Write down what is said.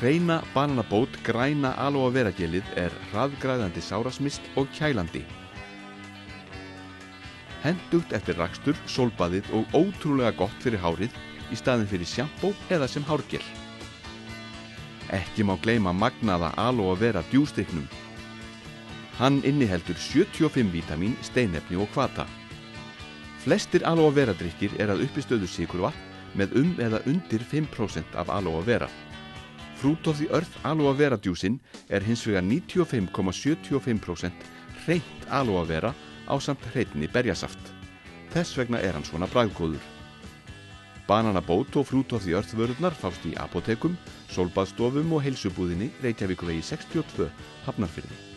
Hreina bananabót græna aloe vera gelið hraðgræðandi sárasmyst og kælandi. Hentugt eftir rakstur, sólbaðið og ótrúlega gott fyrir hárið í staðinn fyrir sjampó eða sem hárgel. Ekki má gleyma magnaða aloe vera djúsdrykknum. Hann inniheldur 75 vítamín, steinefni og hvata. Flestir aloe vera drykkir að uppistöðu sykurvatn með eða undir 5% af aloe vera. Fruit of the Earth aloe vera djúsin hins vegar 95,75% hreint aloe vera ásamt hreinni berjasaft. Þess vegna hann svona bragðgóður. Bananabót og Fruit of the Earth vörurnar fást í apótekum, sólbaðstofum og heilsubúðinni Reykjavíkurvegi 62, Hafnarfirði.